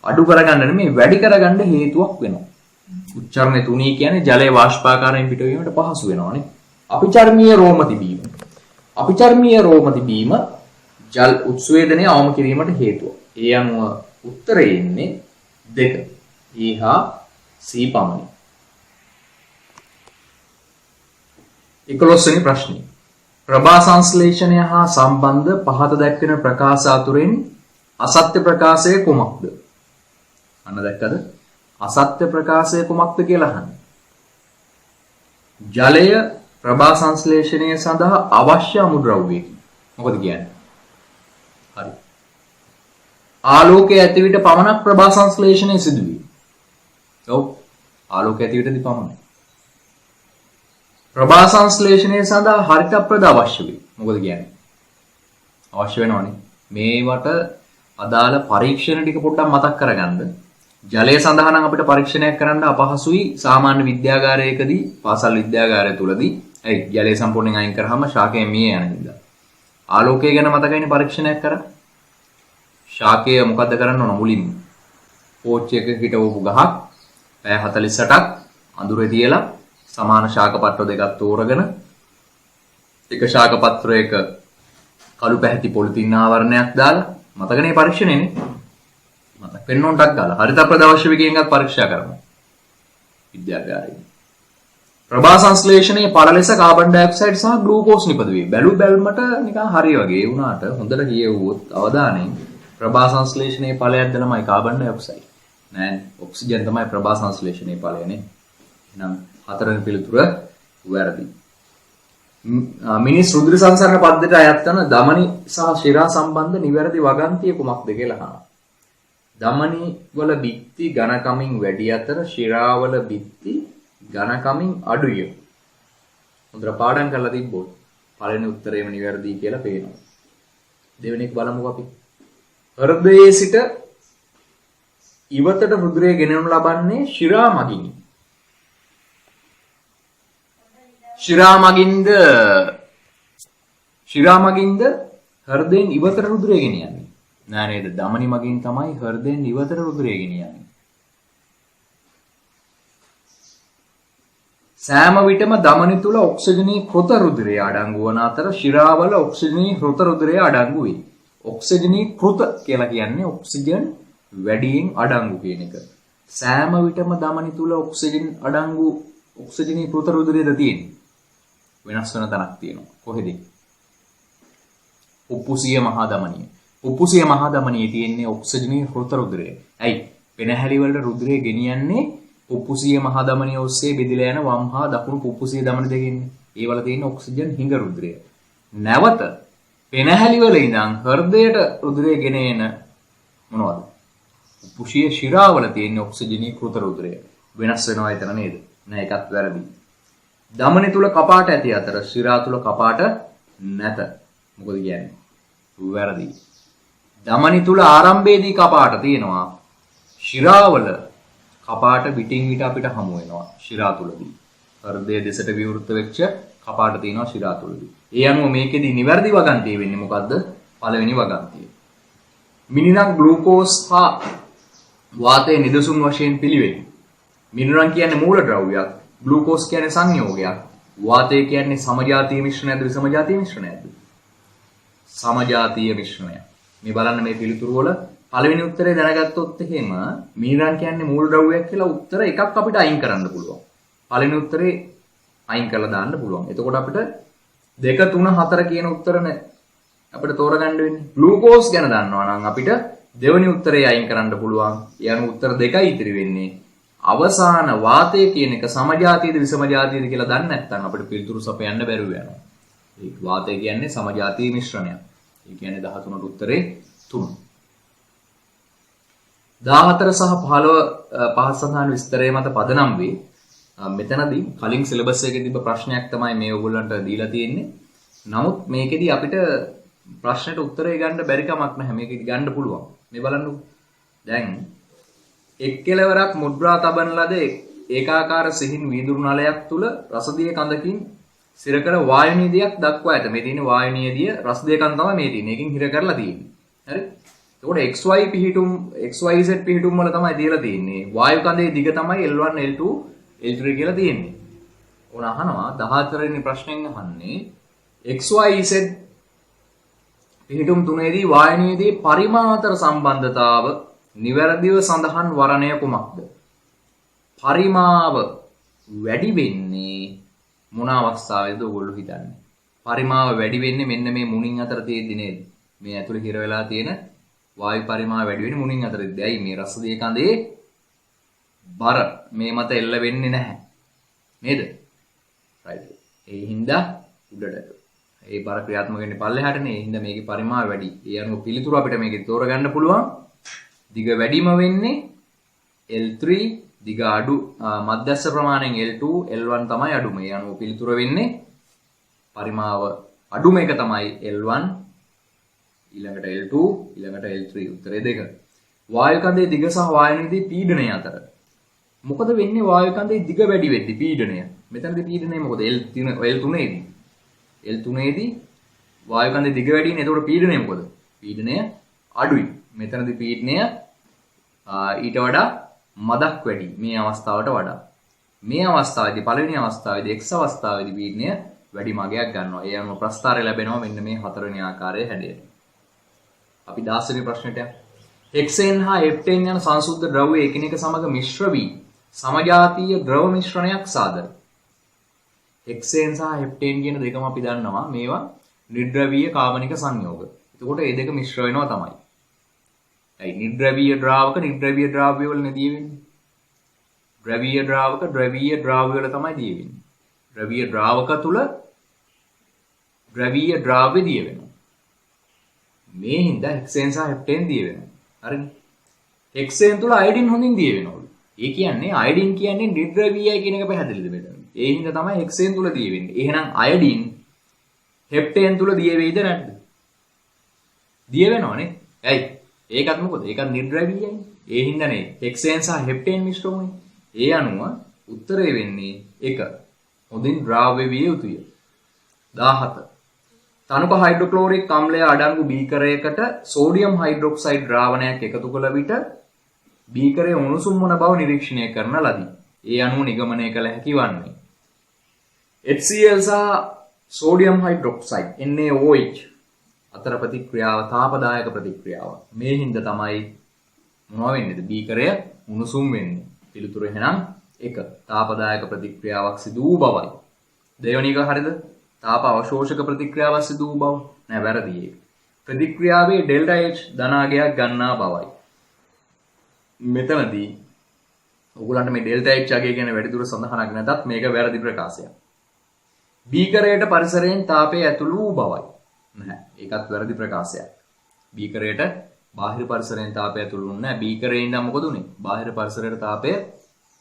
අඩු කරගන්න නෙමෙයි වැඩි කරගන්න හේතුවක් වෙනවා. උච්චාරණය තුනී කියන්නේ ජලයේ වාෂ්පාකාරයෙන් පිටවීමට පහසු වෙනවානේ. අපිචර්මීය රෝම තිබීම. අපිචර්මීය රෝම තිබීම ජල උත්සේදනය අවම කිරීමට හේතුව. ඒ අනුව උත්තරේ ඉන්නේ 2. E හා C පමණයි. 11 වෙනි ප්‍රශ්නේ. ප්‍රභා සංශ්ලේෂණය හා සම්බන්ධ පහත දැක්වෙන ප්‍රකාශ අතුරෙන් අසත්‍ය ප්‍රකාශය කුමක්ද? අන්න දැක්කද? අසත්‍ය ප්‍රකාශය කුමක්ද කියලා අහන්නේ. ජලය ප්‍රභා සංශ්ලේෂණය සඳහා අවශ්‍ය අමුද්‍රව්‍යයකි. මොකද කියන්නේ? හරි. ආලෝකය ඇති විට පමණක් ප්‍රභා සංශ්ලේෂණය සිදු වේ. ඔව්. ආලෝකය ඇති විටදී පමණයි. ප්‍රභා සංශ්ලේෂණය සඳහා හරිත ප්‍රද අවශ්‍ය වේ. මොකද කියන්නේ? අවශ්‍ය වෙනවනේ. මේවට අදාළ පරීක්ෂණ ටික පොඩ්ඩක් මතක් කරගන්න. ජලය සඳහා නම් අපිට පරීක්ෂණයක් කරන්න අපහසුයි සාමාන්‍ය විද්‍යාගාරයකදී, පාසල් විද්‍යාගාරය තුලදී. ඒ ජලය සම්පූර්ණයෙන් අයින් කරාම ශාකය මිය යන හින්දා. ආලෝකය ගැන මතකයිනේ පරීක්ෂණයක් කරා. ශාකය මොකද්ද කරන්න ඕන මුලින්ම? පෝච්චි එක හිටවපු ගහක් පැය 48ක් අඳුරේ තියලා සමාන ශාක පත්‍ර දෙකක් තෝරගෙන එක ශාක පත්‍රයක කළු පැහැති පොලිතින් ආවරණයක් දාලා මතකනේ පරීක්ෂණයනේ මතක් වෙන්න උන්ටක් දාලා හරිත ප්‍රදවශ්‍ය විකයෙන්වත් පරීක්ෂා කරනවා විද්‍යාගාරයේ. ප්‍රභා සංශ්ලේෂණයේ ඵල ලෙස කාබන් ඩයොක්සයිඩ් සහ ග්ලූකෝස් නිපද වේ. බැලුමට නිකන් හරි වගේ ඒ වුණාට හොඳට කියවුවොත් අවධානයෙන් ප්‍රභා සංශ්ලේෂණයේ ඵලයක්ද ළමයි කාබන් ඩයොක්සයිඩ්. නෑ ඔක්සිජන් තමයි ප්‍රභා සංශ්ලේෂණයේ ඵලයනේ. එහෙනම් 4 වෙනි පිළිතුර වැරදි. මිනිස් රුධිර සංසරණ පද්ධතියට අයත් වන ධමනි සහ ශිරා සම්බන්ධ නිවැරදි වගන්තිය කුමක්ද කියලා අහනවා. ධමනි වල බිත්ති ඝනකමින් වැඩි අතර ශිරාවල බිත්ති ඝනකමින් අඩුය. හොඳට පාඩම් කරලා තිබ්බොත් පළවෙනි උත්තරේම නිවැරදි කියලා පේනවා. දෙවෙනි එක බලමුකෝ අපි. හෘදයේ සිට ඉවතට රුධිරය ගෙනනු ලබන්නේ ශිරා මගිනි. ශිරා මගින්ද හෘදයෙන් ඉවතට රුධිරය ගෙනියන්නේ. නෑ නේද? ධමනි මගින් තමයි හෘදයෙන් ඉවතට රුධිරය ගෙනියන්නේ. සෑම විටම ධමනි තුල ඔක්සිජනී කෘත රුධිරය අඩංගු වන අතර ශිරාවල ඔක්සිජනී කෘත රුධිරය අඩංගු වේ. ඔක්සිජනී කෘත කියලා කියන්නේ ඔක්සිජන් වැඩියෙන් අඩංගු කියන එක. සෑම විටම ධමනි තුල ඔක්සිජනී කෘත රුධිරයද තියෙන්නේ. වෙනස් වෙන තැනක් තියෙනවා. කොහෙද? උප්පුසිය මහා ධමනිය. උප්පුසිය මහා ධමනියේ තියෙන්නේ ඔක්සිජනී කෘත රුධිරය. ඇයි? වෙනහැලි වල රුධිරය ගෙනියන්නේ උප්පුසිය මහා ධමනිය ඔස්සේ බෙදලා යන වම් හා දකුණු පුප්පුසිය ධමනි දෙකෙන්නේ. ඒ වල තියෙන ඔක්සිජන් හිඟ රුධිරය. නැවත වෙනහැලි වල ඉඳන් හෘදයට රුධිරය ගෙන එන මොනවද? උප්පුසිය ශිරාවල තියෙන ඔක්සිජනී කෘත රුධිරය. වෙනස් වෙනවා එතන නේද? නෑ ඒකත් වැරදි. ධමනි තුල කපාට ඇති අතර ශිරා තුල කපාට නැත. මොකද කියන්නේ? වැරදි. ධමනි තුල ආරම්භයේදී කපාට තියෙනවා. ශිරාවල කපාට පිටින් විට අපිට හමු වෙනවා ශිරා තුලදී. හෘදය දෙසට විවෘත වෙච්ච කපාට තියෙනවා ශිරා තුලදී. ඒ අනුව මේකෙදී නිවැරදි වගන්තිය වෙන්නේ මොකද්ද? පළවෙනි වගන්තිය. මිනිරන් ග්ලූකෝස් හා වාතයේ නිදසුන් වශයෙන් පිළිවෙලයි. මිනරන් කියන්නේ මූලද්‍රව්‍යයක්, ග්ලූකෝස් කියන්නේ සංයෝගයක්, වාතය කියන්නේ සමජාතීය මිශ්‍රණයක්ද විසමජාතීය මිශ්‍රණයක්ද? සමජාතීය මිශ්‍රණයක්. මේ බලන්න මේ පිළිතුරු වල පළවෙනි උත්තරේ දැනගත්තොත් එහෙම මිනරන් කියන්නේ මූලද්‍රව්‍යයක් කියලා උත්තර එකක් අපිට අයින් කරන්න පුළුවන්. පළවෙනි උත්තරේ අයින් කරලා දාන්න පුළුවන්. එතකොට අපිට 2 3 4 කියන උත්තර අපිට තෝරගන්න වෙන්නේ. ග්ලූකෝස් ගැන දන්නවා නම් අපිට දෙවෙනි උත්තරේ අයින් කරන්න පුළුවන්. ඒ අනුව උත්තර දෙකයි ඉතිරි වෙන්නේ. අවසාන වාතය කියන එක සමජාතීයද විසමජාතීයද කියලා දන්නේ නැත්නම් අපිට පිළිතුරු සපයන්න බැරුව යනවා. ඒ වාතය කියන්නේ සමජාතීය මිශ්‍රණයක්. ඒ කියන්නේ 13ට උත්තරේ 3. 14 සහ 15 පහත් සඳහන් විස්තරය මත පදනම් වේ. මෙතනදී කලින් සිලබස් එකේ තිබ්බ ප්‍රශ්නයක් තමයි මේ ඔයගොල්ලන්ට දීලා තියෙන්නේ. නමුත් මේකෙදි අපිට ප්‍රශ්නෙට උත්තරය ගන්න බැරි කමක් නැහැ. මේක ගන්න පුළුවන්. මේ බලන්නකෝ. දැන් එක් කෙලවරක් මුද්‍රා තබන ලද ඒකාකාර සිහින් වීදුරු නලයක් තුල රසදිය කඳකින් සිර කර වායු නියදියක් දක්වා ඇත. මේ තියෙන වායු නියදිය රසදිය කඳ තමයි මේ තියෙන්නේ. ඒකෙන් හිර කරලා තියෙන්නේ. හරි? එතකොට XY පිහිටුම් XYZ පිහිටුම් වල තමයි දීලා තියෙන්නේ. වායු කඳේ දිග තමයි L1 L2 L3 කියලා තියෙන්නේ. ඕන අහනවා 14 වෙනි ප්‍රශ්නෙන් අහන්නේ XYZ පිහිටුම් තුනේදී වායු නියදියේ පරිමාතර සම්බන්ධතාව නිවැරදිව සඳහන් වර්ණය කුමක්ද? පරිමාව වැඩි වෙන්නේ මොන අවස්ථාවේද ඔයගොල්ලෝ හිතන්නේ? පරිමාව වැඩි වෙන්නේ මෙන්න මේ මුණින් අතර තියෙද්දි නේද? මේ ඇතුලේ හිර වෙලා තියෙන වායු පරිමාව වැඩි වෙන්නේ මුණින් අතරෙද්දී. ඇයි මේ රසදිය කඳේ බර මේ මත එල්ල වෙන්නේ නැහැ. නේද? right. ඒ හින්දා උඩට. ඒ බර ක්‍රියාත්මක වෙන්නේ පල්ලෙහාටනේ. ඒ හින්දා මේකේ පරිමාව වැඩි. ඒ අනුව පිළිතුරු අපිට මේකේ තෝරගන්න පුළුවන්. දිග වැඩිම වෙන්නේ L3, දිග අඩු මධ්‍යස්ථ ප්‍රමාණයෙන් L2, L1 තමයි අඩුම. ඒ අනුව පිළිතුර වෙන්නේ පරිමාව අඩුම එක තමයි L1, ඊළඟට L2, ඊළඟට L3. උත්තරේ 2. වායු කඳේ දිග සහ වායු නියදියේ පීඩනය අතර මොකද වෙන්නේ? වායු කඳේ දිග වැඩි වෙද්දී පීඩනය. මෙතනදී පීඩනය මොකද? L3ේදී. L3ේදී වායු කඳේ දිග වැඩි වෙන. එතකොට පීඩනය මොකද? පීඩනය අඩුයි. මෙතනදී පීඩනය ඊට වඩා මදක් වැඩි මේ අවස්ථාවට වඩා. මේ අවස්ථාවේදී පළවෙනි අවස්ථාවේදී X අවස්ථාවේදී පීඩනය වැඩි මගයක් ගන්නවා. ඒ අනුව ප්‍රස්ථාරය ලැබෙනවා මෙන්න මේ හතරවෙනි ආකාරයේ හැඩයට. අපි 10 වෙනි ප්‍රශ්නෙට යමු. Hexane හා heptane යන සංසුද්ධ ද්‍රව්‍ය එකිනෙක සමග මිශ්‍ර වී සමජාතීය ද්‍රව මිශ්‍රණයක් සාදර. Hexane සහ heptane කියන දෙකම අපි දන්නවා මේවා නිර්ද්‍රවීය කාබනික සංයෝග. එතකොට මේ දෙක මිශ්‍ර වෙනවා තමයි. ඇයි නිර්ද්‍රවීය ද්‍රාවක නිර්ද්‍රවීය ද්‍රාව්‍ය වල නෙදී වෙන්නේ? ද්‍රවීය ද්‍රාවක ද්‍රවීය ද්‍රාව්‍ය වල තමයි දී වෙන්නේ. ද්‍රවීය ද්‍රාවක තුල ද්‍රවීය ද්‍රාව්‍ය දී වෙනවා. මේ හින්දා hexane සහ heptane දී වෙනවා. හරිනේ? hexane තුල iodine හොඳින් දී වෙනවලු. ඒ කියන්නේ iodine කියන්නේ නිර්ද්‍රවීයයි කියන එක පැහැදිලිද මෙතන? ඒ හින්දා තමයි hexane තුල දී වෙන්නේ. එහෙනම් iodine heptane තුල දී වෙයිද නැද්ද? දී වෙනවනේ. ඇයි? ඒකත් මොකද? ඒකත් නිර්ද්‍රවීයයි. ඒ හින්දානේ hexane සහ heptane මිශ්‍ර වුනේ. ඒ අනුව උත්තරේ වෙන්නේ 1. හොඳින් ද්‍රාව්‍ය විය යුතුය. 17. තනුක හයිඩ්‍රොක්ලෝරික් අම්ලය අඩංගු බීකරයකට සෝඩියම් හයිඩ්‍රොක්සයිඩ් ද්‍රාවණයක් එකතු කළ විට බීකරය උණුසුම් වන බව නිරීක්ෂණය කරන ලදී. ඒ අනුව නිගමනය කළ හැකි වන්නේ HCl සහ සෝඩියම් හයිඩ්‍රොක්සයිඩ් NaOH අතර ප්‍රතික්‍රියාව තාපදායක ප්‍රතික්‍රියාව. මේ හින්දා තමයි මොනවා වෙන්නේද? බීකරය උණුසුම් වෙන්නේ. පිළිතුර එහෙනම් 1. තාපදායක ප්‍රතික්‍රියාවක් සිදු වූ බවයි. දෙවෙනි එක හරියද? තාප අවශෝෂක ප්‍රතික්‍රියාවක් සිදු වූ බව. නෑ වැරදි ඒක. ප්‍රතික්‍රියාවේ ඩෙල්ටා H ධනාගයක් ගන්නා බවයි. මෙතනදී ඔයගොල්ලන්ට මේ ඩෙල්ටා H අගය ගැන වැඩිදුර සඳහනක් නැතත් මේක වැරදි ප්‍රකාශයක්. බීකරයට පරිසරයෙන් තාපය ඇතුළු වූ බවයි. නැහැ. ඒකත් වැරදි ප්‍රකාශයක්. බීකරයට බාහිර පරිසරයෙන් තාපය ඇතුළු වුණේ නැහැ. බීකරේ ඉඳන් මොකද උනේ? බාහිර පරිසරයට තාපය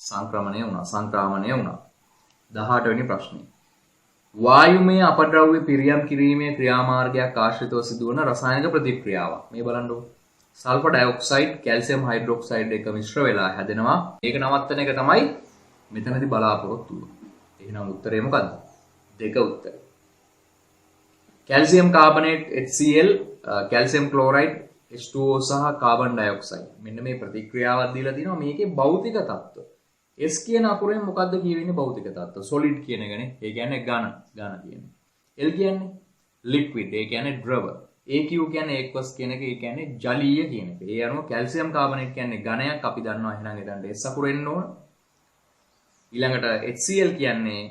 සංක්‍රමණය වුණා. 18 වෙනි ප්‍රශ්නේ. වායුමය අපද්‍රව්‍ය පිරියම් කිරීමේ ක්‍රියාමාර්ගයක් ආශ්‍රිතව සිදුවන රසායනික ප්‍රතික්‍රියාවක්. මේ බලන්නකො. සල්ෆර් ඩයොක්සයිඩ් කැල්සියම් හයිඩ්‍රොක්සයිඩ් එක මිශ්‍ර වෙලා හැදෙනවා. ඒක නවත්තන එක තමයි මෙතනදී බලාපොරොත්තු වෙන්නේ. එහෙනම් උත්තරේ මොකද්ද? 2 උත්තරේ. Calcium carbonate HCl, calcium chloride H2O සහ කාබන් ඩයොක්සයිඩ්. මෙන්න මේ ප්‍රතික්‍රියාවක් දීලා තිනවා. මේකේ භෞතික තත්ත්ව. S කියන අකුරෙන් මොකද්ද කියවෙන්නේ? භෞතික තත්ත්ව. solid කියන එකනේ. ඒ කියන්නේ ඝන කියන්නේ. L කියන්නේ liquid. ඒ කියන්නේ ද්‍රව. AQ කියන්නේ aqueous කියන එක. ඒ කියන්නේ ජලීය කියන එක. ඒ අනුව කැල්සියම් කාබනේට් කියන්නේ ඝනයක්. අපි දන්නවා එහෙනම් එතනට S අකුර එන්න ඕන. ඊළඟට HCl කියන්නේ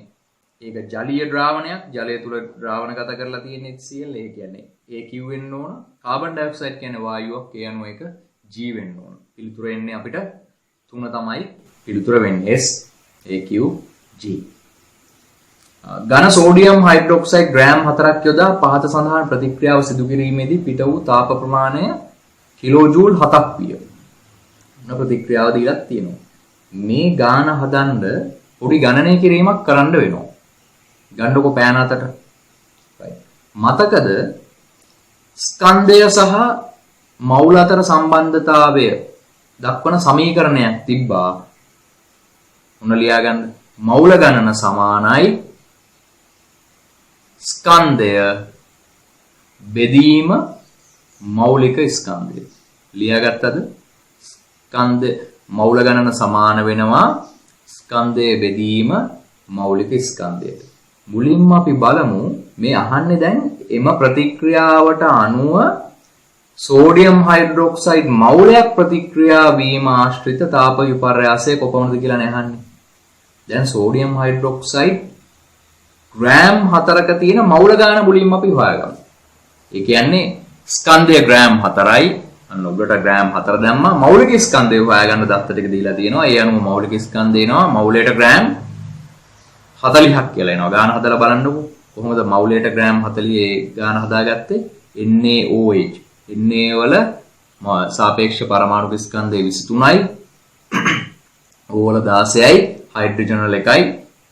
ඒක ජලීය ද්‍රාවණයක්. ජලය තුල ද්‍රාවණගත කරලා තියෙන HCl. ඒ කියන්නේ AQ වෙන්න ඕන. කාබන් ඩයොක්සයිඩ් කියන්නේ වායුවක්. ඒ අනුව ඒක G වෙන්න ඕන. පිළිතුර එන්නේ අපිට 3 තමයි පිළිතුර වෙන්නේ. S AQ G. ඝන සෝඩියම් හයිඩ්‍රොක්සයිඩ් ග්‍රෑම් 4ක් යොදා පහත සඳහන් ප්‍රතික්‍රියාව සිදු කිරීමේදී පිට වූ තාප ප්‍රමාණය කිලෝජූල් 7ක් විය. මොන ප්‍රතික්‍රියාව දීලා තියෙනවා. මේ ගාන හදන්න පොඩි ගණනය කිරීමක් කරන්න වෙනවා. ගන්නකො පෑන අතට. මතකද ස්කන්ධය සහ මවුල අතර සම්බන්ධතාවය දක්වන සමීකරණයක් තිබ්බා. උන ලියා ගන්න. මවුල ගණන සමානයි ස්කන්ධය බෙදීම මෞලික ස්කන්ධය. ලියාගත්තද? ස්කන්ධ මෞල ගණන සමාන වෙනවා ස්කන්ධය බෙදීම මෞලික ස්කන්ධයට. මුලින්ම අපි බලමු මේ අහන්නේ දැන් එම ප්‍රතික්‍රියාවට අනුව සෝඩියම් හයිඩ්‍රොක්සයිඩ් මෞලයක් ප්‍රතික්‍රියා වීම ආශ්‍රිත තාප විපර්යාසය කොපමණද කියලා නහන්නේ. දැන් සෝඩියම් හයිඩ්‍රොක්සයිඩ් ග්‍රෑම් 4ක තියෙන මෞල ගාන මුලින්ම අපි හොයාගමු. ඒ කියන්නේ ස්කන්ධය ග්‍රෑම් 4යි. අන්න ඔබට ග්‍රෑම් 4 දැම්මා. මෞලික ස්කන්ධය හොයාගන්න දත්ත ටික දීලා තියෙනවා. ඒ අනුව මෞලික ස්කන්ධය එනවා මෞලයට ග්‍රෑම් 40ක් කියලා එනවා. ගාන හදලා බලන්නකෝ. කොහොමද මෞලයට ග්‍රෑම් 40 ගාන හදාගත්තේ? NaOH. Na වල සාපේක්ෂ පරමාණු ස්කන්ධය 23යි. O වල 16යි. හයිඩ්‍රජන් වල 1යි.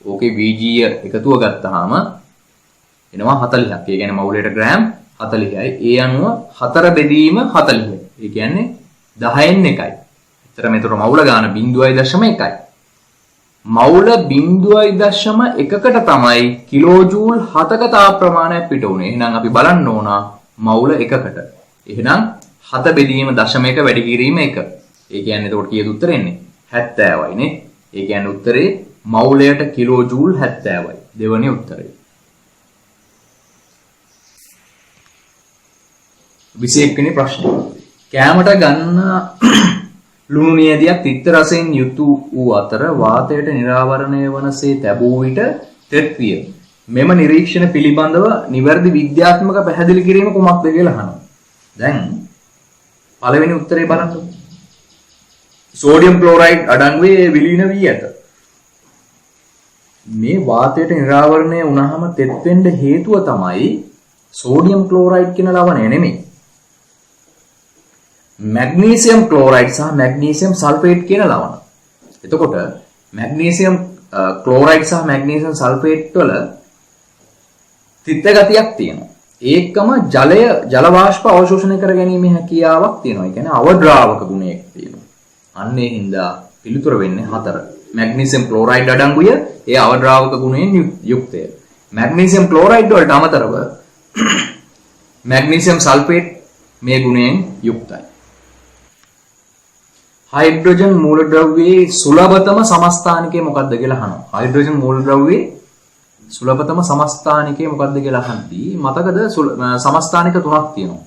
ඕකේ Vg එකතුව ගත්තාම එනවා 40ක්. ඒ කියන්නේ මෞලයට ග්‍රෑම් 40යි. ඒ අනුව 4 බෙදීම 40යි. ඒ කියන්නේ 10න් 1යි. එතන මෙතන මෞල ගාන 0.1යි. මෞල 0.1කට තමයි කිලෝජූල් 7ක තාප ප්‍රමාණයක් පිට උනේ. එහෙනම් අපි බලන්න ඕන මෞල 1කට. එහෙනම් 7 බෙදීම 0.1 වැඩි කිරීම 1. ඒ කියන්නේ එතකොට කීයද උත්තර එන්නේ? 70යි නේ. ඒ කියන්නේ උත්තරේ මෞලයට කිලෝජූල් 70යි. දෙවැනි උත්තරේ. 21 වෙනි ප්‍රශ්නය. කෑමට ගන්න ලුණු නියදියක් තිත්ත රසයෙන් යුතු වූ අතර වාතයට නිරාවරණය වනසේ තැබූ විට තෙත් විය. මෙම නිරීක්ෂණ පිළිබඳව නිවැරදි විද්‍යාත්මක පැහැදිලි කිරීම කුමක්ද කියලා අහනවා. දැන් පළවෙනි උත්තරේ බලන්න. සෝඩියම් ක්ලෝරයිඩ් අඩංගුවේ විලීන වී ඇත. මේ වාතයට නිරාවරණය වුණාම තෙත් වෙන්න හේතුව තමයි සෝඩියම් ක්ලෝරයිඩ් කියන ලවණය නෙමෙයි. මැග්නීසියම් ක්ලෝරයිඩ් සහ මැග්නීසියම් සල්ෆේට් කියන ලවණ. එතකොට මැග්නීසියම් ක්ලෝරයිඩ් සහ මැග්නීසියම් සල්ෆේට් වල තිත්ත ගතියක් තියෙනවා. ඒකම ජල වාෂ්ප අවශෝෂණය කර ගැනීමේ හැකියාවක් තියෙනවා. ඒ කියන්නේ අවද්‍රාවක ගුණයක් තියෙනවා. අන්න ඒ හින්දා පිළිතුර වෙන්නේ 4. මැග්නීසියම් ක්ලෝරයිඩ් අඩංගුය ඒ අවද්‍රාවක ගුණයෙන් යුක්තය. මැග්නීසියම් ක්ලෝරයිඩ් වලට අමතරව මැග්නීසියම් සල්ෆේට් මේ ගුණයෙන් යුක්තයි. හයිඩ්‍රජන් මූලද්‍රව්‍යයේ සුලභතම සමස්ථානිකය මොකක්ද කියලා අහනවා. හයිඩ්‍රජන් මූලද්‍රව්‍යයේ සුලභතම සමස්ථානිකය මොකක්ද කියලා අහද්දී මතකද සමස්ථානික තුනක් තියෙනවා.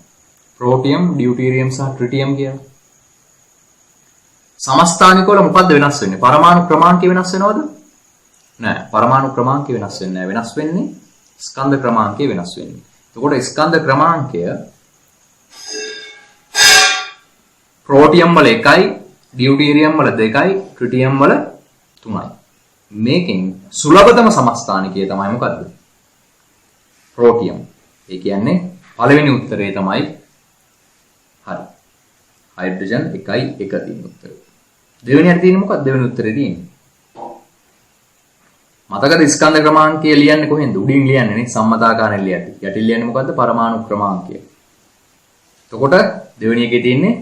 ප්‍රෝටියම්, ඩියුටීරියම් සහ ට්‍රිටියම් කියලා. සමස්ථානික වල මොකක්ද වෙනස් වෙන්නේ? පරමාණු ක්‍රමාංකය වෙනස් වෙනවද? නෑ. පරමාණු ක්‍රමාංකය වෙනස් වෙන්නේ නෑ. වෙනස් වෙන්නේ ස්කන්ධ ක්‍රමාංකය වෙනස් වෙන්නේ. එතකොට ස්කන්ධ ක්‍රමාංකය ප්‍රෝටියම් වල 1යි, ඩියුටීරියම් වල 2යි, ට්‍රිටියම් වල 3යි. මේකෙන් සුලභතම සමස්ථානිකය තමයි මොකද්ද? ප්‍රෝටියම්. ඒ කියන්නේ පළවෙනි උත්තරේ තමයි හරි. හයිඩ්‍රජන් 1යි 1 තියෙන උත්තරේ. දෙවෙනියට තියෙන්නේ මොකක්ද? දෙවෙනි උත්තරේ තියෙන්නේ. මතකද ස්කන්ධ ක්‍රමාංකය ලියන්නේ කොහෙන්ද? උඩින් ලියන්නේ නේ සම්මතාකාරයෙන් ලියද්දි. යටින් ලියන්නේ මොකද්ද? පරමාණු ක්‍රමාංකය. එතකොට දෙවෙනි එකේ තියෙන්නේ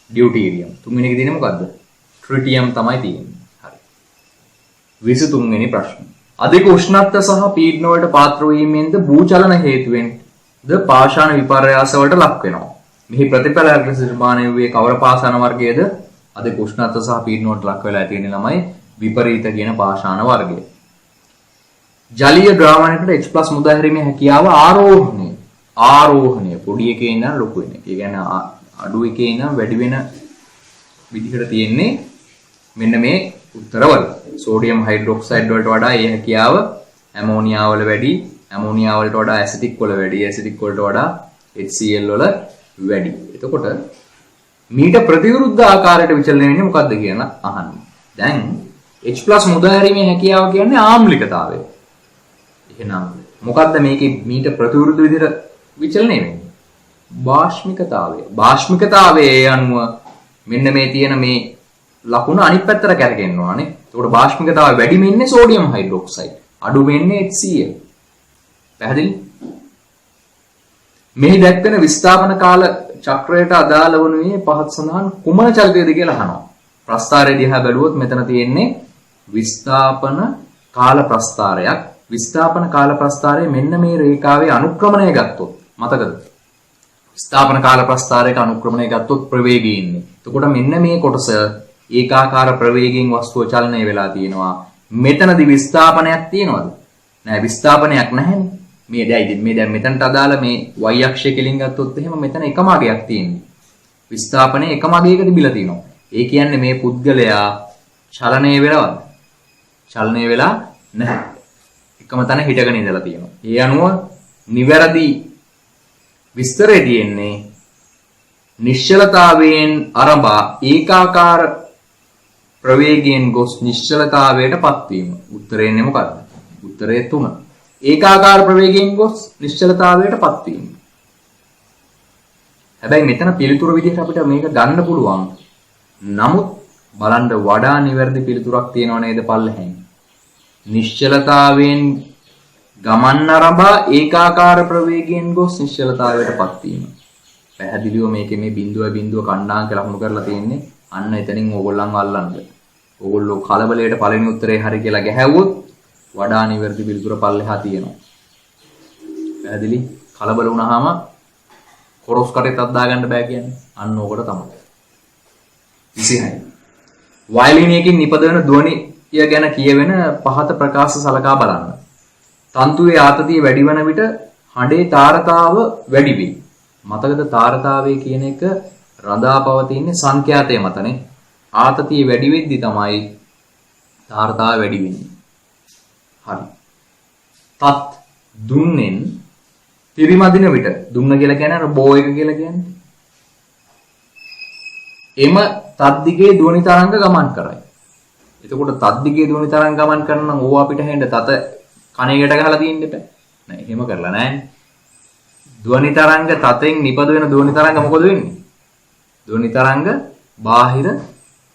ඩියුටීරියම්. තුන්වෙනි එකේ තියෙන්නේ මොකද්ද? ට්‍රිටියම් තමයි තියෙන්නේ. හරි. 23 වෙනි ප්‍රශ්න. අධික උෂ්ණත්ව සහ පීඩන වලට පාත්‍ර වීමෙන්ද භූචලන හේතුවෙන් ද පාෂාණ විපර්යාස වලට ලක් වෙනවා. මෙහි ප්‍රතිඵලයක් ලෙස නිර්මාණය වූයේ කවර පාෂාණ වර්ගයේද? අධික උෂ්ණත්ව සහ පීඩන වලට ලක් වෙලා තියෙන ළමයි විපරීත කියන පාෂාණ වර්ගය. ජලීය ද්‍රාවණයකට H+ මුදා හැරීමේ හැකියාව ආරෝහණය පොඩි එකේ ඉඳන් ලොකු වෙන එක. ඒ කියන්නේ අඩු එකේ ඉඳන් වැඩි වෙන විදිහට තියෙන්නේ මෙන්න මේ උත්තරවල. සෝඩියම් හයිඩ්‍රොක්සයිඩ් වලට වඩා ඒ හැකියාව ඇමෝනියා වල වැඩි, ඇමෝනියා වලට වඩා ඇසිටික් වල වැඩි, ඇසිටික් වලට වඩා HCl වල වැඩි. එතකොට මීට ප්‍රතිවිරුද්ධ ආකාරයට විචලනය වෙන්නේ මොකද්ද කියන අහන්න. දැන් H+ මුදාහැරීමේ හැකියාව කියන්නේ ආම්ලිකතාවය. එහෙනම් මොකද්ද මේකේ මීට ප්‍රතිවිරුද්ධ විදිහට විචලනය වෙන්නේ? බාෂ්මිකතාවය. බාෂ්මිකතාවයේ අනුව මෙන්න මේ තියෙන මේ ලකුණ අනිත් පැත්තට කැරකෙන්න ඕනේ. එතකොට බාෂ්මිකතාවය වැඩි වෙන්නේ සෝඩියම් හයිඩ්‍රොක්සයිඩ්. අඩු වෙන්නේ HCl. පැහැදිලි? මෙහි දැක්වෙන විස්ථාපන කාල චක්‍රයට අදාළ වනුයේ පහත් සඳහන් කුමන චලිතයද කියලා අහනවා. ප්‍රස්ථාරය දිහා බැලුවොත් මෙතන තියෙන්නේ විස්ථාපන කාල ප්‍රස්ථාරයක්. විස්ථාපන කාල ප්‍රස්ථාරය මෙන්න මේ රේඛාවේ අනුක්‍රමණය ගත්තොත් මතකද? විස්ථාපන කාල ප්‍රස්ථාරයක අනුක්‍රමණය ගත්තොත් ප්‍රවේගය ඉන්නේ. එතකොට මෙන්න මේ කොටස ඒකාකාර ප්‍රවේගයෙන් වස්තුව චලනය වෙලා තියෙනවා. මෙතනදි විස්ථාපනයක් තියෙනවද? නෑ, විස්ථාපනයක් නැහැනේ. මේ දැන් මෙතනට අදාළ මේ y අක්ෂය කෙලින් ගත්තොත් එහෙම මෙතන එකම අගයක් තියෙන්නේ. විස්ථාපනයේ එකම අගයක තිබිලා තියෙනවා. ඒ කියන්නේ මේ පුද්ගලයා චලනය වෙලවද? චලනය වෙලා නැහැ. එකම තැන හිටගෙන ඉඳලා තියෙනවා. ඒ අනුව නිවැරදි විස්තරය තියෙන්නේ නිශ්චලතාවයෙන් ආරම්භ ඒකාකාර ප්‍රවේගයෙන් ගොස් නිශ්චලතාවයටපත් වීම. උත්තරය එන්නේ මොකද්ද? උත්තරය 3. ඒකාකාර ප්‍රවේගයෙන් ගොස් නිශ්චලතාවයටපත් වීම. හැබැයි මෙතන පිළිතුර විදිහට අපිට මේක ගන්න පුළුවන්. නමුත් බලන්න වඩා නිවැරදි පිළිතුරක් තියෙනව නේද පල්ලෙහෙන්? නිශ්චලතාවයෙන් ගමන් ආරම්භ ඒකාකාර ප්‍රවේගයෙන් ගොස් නිශ්චලතාවයටපත් වීම. පැහැදිලිව මේකේ මේ බිඳුව කණ්ඩාංක ලකුණු කරලා තියෙන්නේ. අන්න එතනින් ඕගොල්ලන්ව අල්ලන්න. ඕගොල්ලෝ කලබලයට පළවෙනි උත්තරේ හරි කියලා ගැහැව්වොත් වඩා නිවැරදි පිළිතුර පල්ලෙහා තියෙනවා. පැහැදිලි? කලබල වුණාම කොරස් කටේත් අද්දා ගන්න බෑ කියන්නේ. අන්න ඕකට තමයි. 26. වයලින් එකකින් නිපදවන ධ්වනිය ගැන කියවෙන පහත ප්‍රකාශ සලකා බලන්න. තන්තුවේ ආතතිය වැඩි වන විට හඬේ තාරතාව වැඩි වේ. මතකද තාරතාවය කියන එක රඳා පවතින්නේ සංඛ්‍යාතය මතනේ. ආතතිය වැඩි වෙද්දි තමයි තාරතාව වැඩි වෙන්නේ. හරි. තත් දුන්නෙන් පිරිමදින විට දුන්න කියලා කියන්නේ අර බෝ එක කියලා කියන්නේ. එම තත් දිගේ ධ්වනි තරංග ගමන් කරයි. එතකොට තත් දිගේ ධ්වනි තරංග ගමන් කරන නම් ඕවා අපිට හෙන්න තත කණේකට ගහලා තියෙන්න එපා. නෑ එහෙම කරලා නෑනේ. ධ්වනි තරංග තතෙන් නිපද වෙන ධ්වනි තරංග මොකද වෙන්නේ? ධ්වනි තරංග බාහිර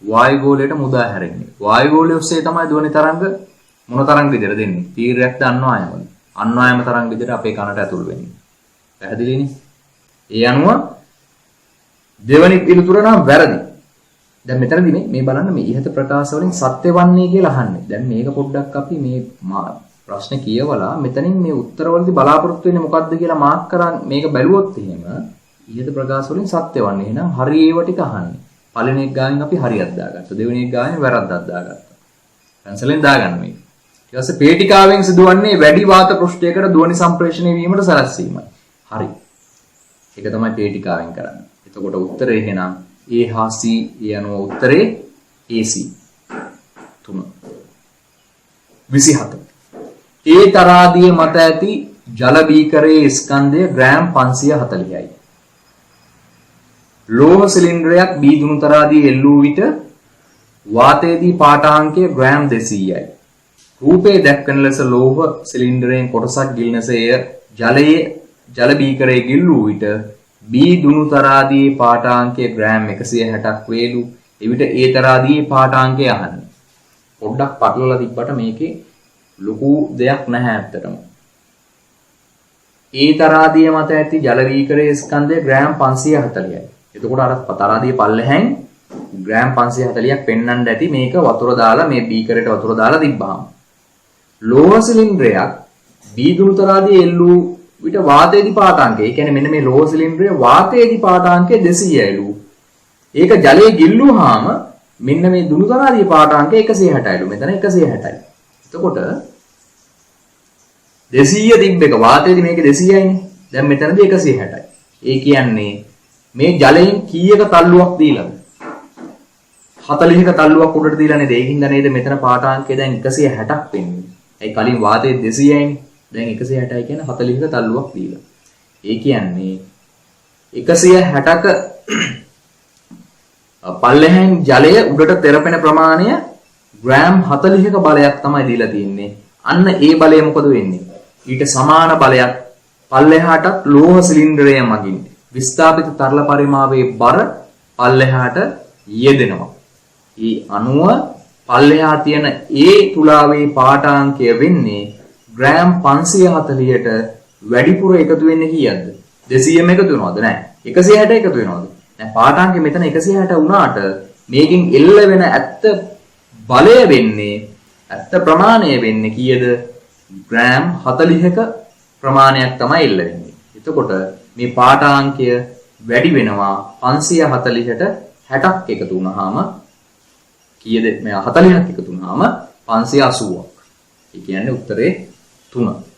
වායුගෝලයට මුදා හැරෙන්නේ. වායුගෝලය ඔස්සේ තමයි ධ්වනි තරංග මොන තරංග විදිහට දෙන්නේ? තීරයක්ද අන්වායමද? අන්වායම තරංග විදිහට අපේ කනට ඇතුල් වෙන්නේ. පැහැදිලිනේ? ඒ අනුව දෙවනි පිළිතුර නම් වැරදි. දැන් මෙතනදී මේ බලන්න මේ ඉහත ප්‍රකාශ වලින් සත්‍ය වන්නේ කියලා අහන්නේ. දැන් මේක පොඩ්ඩක් අපි මේ ප්‍රශ්න කියවලා මෙතනින් මේ උත්තරවලදී බලාපොරොත්තු වෙන්නේ මොකද්ද කියලා මාක් කරන් මේක බැලුවොත් එහෙම ඉහත ප්‍රකාශ වලින් සත්‍ය වන්නේ. එහෙනම් හරි ඒව ටික අහන්නේ. පළවෙනි එක ගානෙන් අපි හරියක් දාගත්තා. දෙවෙනි එක ගානෙන් වැරද්දක් දාගත්තා. පැන්සලෙන් දාගන්න මේක. ඊට පස්සේ පේටිකාවෙන් සිදුවන්නේ වැඩි වාත පෘෂ්ඨයකට ධ්වනි සම්ප්‍රේෂණය වීමට සැලැස්වීමයි. හරි. ඒක තමයි පේටිකාවෙන් කරන්නේ. එතකොට උත්තරේ එහෙනම් A හා C යනවා උත්තරේ AC 3. 27. ඒ තරාදිය මත ඇති ජල බීකරයේ ස්කන්ධය ග්‍රෑම් 540යි. ලෝහ සිලින්ඩරයක් බී දුණු තරාදියේ එල්ලූ විට වාතයේදී පාඨාංකය ග්‍රෑම් 200යි. රූපයේ දැක්වෙන ලෙස ලෝහ සිලින්ඩරයෙන් කොටසක් ගිලිනසේ ජල බීකරයේ ගිල්ලූ විට බී දුණු තරාදියේ පාඨාංකය ග්‍රෑම් 160ක් වේලු. එවිට ඒ තරාදියේ පාඨාංකය අහන්නේ. පොඩ්ඩක් පටලලා තිබ්බට මේකේ ලොකු දෙයක් නැහැ ඇත්තටම. ඒ තරාදිය මත ඇති ජල බීකරයේ ස්කන්ධය ග්‍රෑම් 540යි. එතකොට අර තරාදිය පල්ලෙහැන් ග්‍රෑම් 540ක් පෙන්වන්න ඇති මේක වතුර දාලා මේ බීකරයට වතුර දාලා තිබ්බහම. ලෝහ සිලින්ඩරයක් බී දුණු තරාදියේ එල්ලූ විට වාතයේදී පාඨාංකය. ඒ කියන්නේ මෙන්න මේ ලෝහ සිලින්ඩරයේ වාතයේදී පාඨාංකය 200යිලු. ඒක ජලයේ ගිල්ලුවාම මෙන්න මේ දුණු තරාදියේ පාඨාංකය 160යිලු. මෙතන 160යි. එතකොට 200 තිබ්බ එක වාතයේදී මේක 200යිනේ. දැන් මෙතනදී 160යි. ඒ කියන්නේ මේ ජලයෙන් කීයක තල්ලුවක් දීලාද? 40ක තල්ලුවක් උඩට දීලා නේද? ඒකින්ද නේද මෙතන පාඨාංකය දැන් 160ක් වෙන්නේ. ඒ කලින් වාතයේ 200යිනේ. දැන් 160යි කියන්නේ 40ක තල්ලුවක් දීලා. ඒ කියන්නේ 160ක පල්ලෙහෙන් ජලය උඩට තෙරපෙන ප්‍රමාණය ග්‍රෑම් 40ක බලයක් තමයි දීලා තියෙන්නේ. අන්න ඒ බලය මොකද වෙන්නේ? ඊට සමාන බලයක් පල්ලෙහාටත් ලෝහ සිලින්ඩරය මගින් විස්ථාපිත තරල පරිමාවේ බර පල්ලෙහාට යෙදෙනවා. ඒ අනුව පල්ලෙහා තියෙන ඒ තුලාවේ පාඨාංකය වෙන්නේ ග්‍රෑම් 540ට වැඩිපුර එකතු වෙන්නේ කීයක්ද? 200ම එකතු වෙනවද? නැහැ. 160 එකතු වෙනවද? දැන් පාඨාංකය මෙතන 160 වුණාට මේකෙන් එල්ල වෙන ඇත්ත බලය වෙන්නේ ඇත්ත ප්‍රමාණය වෙන්නේ කීයද? ග්‍රෑම් 40ක ප්‍රමාණයක් තමයි එල්ල වෙන්නේ. එතකොට මේ පාඨාංකය වැඩි වෙනවා 540ට 60ක් එකතු වුණාම කීයද? මේ 40ක් එකතු වුණාම 580ක්. ඒ කියන්නේ උත්තරේ 3.